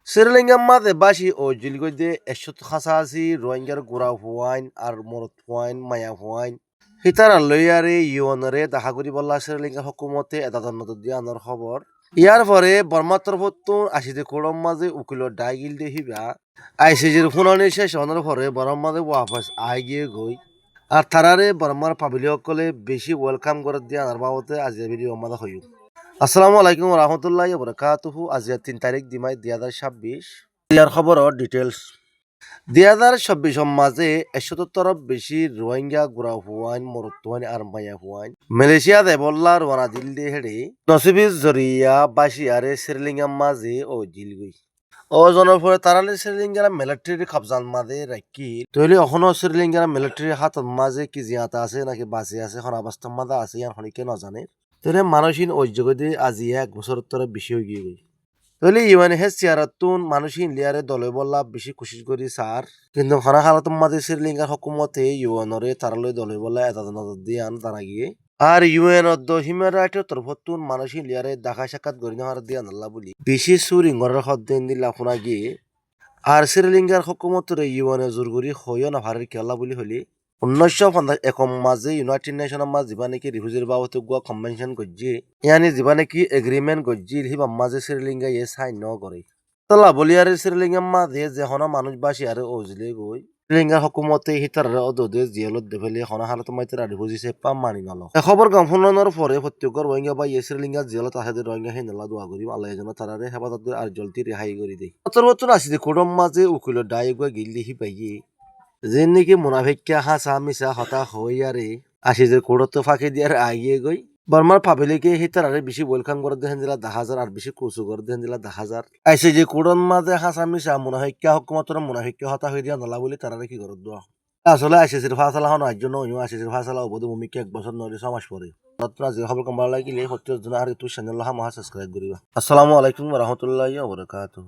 শ্রীলঙ্কার মাঝে বাসি ও জিলগজে এসত খাসাসি রোহিঙ্গার গোড়া হুয়াইন আর মরত হুয়াইন মায়া হুয়াইন হিতারা লইয়ারে ইউনরে দেখা করি বললা শ্রীলঙ্কার হকুমতে এটা তন্ন দিয়ে আনার খবর ইয়ার পরে বর্মার তরফতুন আসিতে কোড়ম মাঝে উকিল ডাইগিল দিয়ে হিবা আইসিজির শুনানি শেষ হওয়ার পরে বরম মাঝে ওয়াফাস আই গিয়ে গই আর তারারে বর্মার পাবলিক সকলে বেশি ওয়েলকাম করে দিয়ে আনার বাবতে আজিয়া ভিডিও মাদা হইও। আসসালামু আলাইকুম রহমতুল্লাহ বরকাতুহু আজিয়া 3 তারিখ দিমাই 2026 ইয়ার খবর ডিটেলস 2026 মাঝে 170 বেশি রোহিঙ্গা গুড়া হুয়াইন মরত হুয়াইন আর মায়া হুয়াইন মালয়েশিয়া দেবল্লা রওনা দিল দিয়ে হেডে নসিবিস জরিয়া বাসি আরে শ্রীলঙ্কার মাঝে ও জিলগুই ও জনের পরে তারালে শ্রীলঙ্কার মিলিটারি কবজান মাঝে রাখি তৈলে এখনো শ্রীলঙ্কার মিলিটারি হাতত মাঝে কি জিয়াতা আছে নাকি বাঁচি আছে এখন অবস্থা মাঝে আছে ইয়ার খনিকে নজানে তোরে মানুষহীন ঐক্যগতি আজি 1 বছর তোরে বেশি হয়ে গিয়ে গই তলে ইমানে হে চেয়ারতুন মানুষহীন লিয়ারে দলে বল্লা বেশি কোশিশ করি সার কিন্তু খানা খালাত মাঝে শ্রীলঙ্কার হকুমতে ইউএনরে তারালৈ দলে বল্লা এটা নজর দিয়ে আন তারা গিয়ে আর ইউএন হিউম্যান রাইটের তরফতুন মানুষহীন লিয়ারে দেখা সাক্ষাৎ করি না দিয়ে আনাল্লা বলি বেশি সুরিঙ্গরের হদ্দেন দিল্লা ফোনা গিয়ে আর শ্রীলঙ্কার হকুমতরে ইউএনএ জোর করি হইও না ভারের খেলা বলি হলি 1951 মাঝে ইউনাইটেড নেশনের মাঝে যিবা নাকি রিফিউজির বাবতে গোয়া কনভেনশন করছে ইয়ানি যিবা নাকি এগ্রিমেন্ট করছে হিবা মাঝে শ্রীলঙ্কা ইয়ে সাইন ন করে তলা বলি আর শ্রীলঙ্কার মাঝে যে হনা মানুষ বাসি আর ওজলে গই শ্রীলঙ্কার হকুমতে হিতার অদে জিয়ালত দেফেলে হনা হালত মাইতে রিফিউজি সে পাম মানি নাল খবর গাম শুনানোর পরে প্রত্যেক রোহিঙ্গা বা ইয়ে শ্রীলঙ্কা জিয়ালত আহে রোহিঙ্গা হে নালা দোয়া করি আল্লাহ যেন তারারে হেফাজত আর জলদি রেহাই করে দেয় বছর আসি কোডম মাঝে উকিল ডাইগুয়া গিল্লি হি পাইয়ে যে নাকি মুনাফিকা হাসা মিশা হতা হইয়ারে আসিজের কোড়তো ফাঁকি দিয়ার আগিয়ে গই বর্মার পাবলিকে হিতার আরে বেশি ওয়েলকাম করে দেখেন দিলা 10,000 আর বেশি কুসু করে দেখেন দিলা 10,000 আইসে যে কোড়ন মাঝে হাসা মিশা মুনাফিকা হকুমতর মুনাফিকা হতা হয়ে দিয়া নলা বলে তারা কি করে দোয়া আসলে আইসিসির ফাসালা হন আজ জন্য আইসিসির ফাসালা অবধি ভূমিকা 1 বছর 9 মাস পরে যে খবর কম ভালো লাগিলে হচ্ছে আর একটু চ্যানেল মহা সাবস্ক্রাইব করিবা। আসসালামু আলাইকুম রহমতুল্লাহ বরকাতুহ।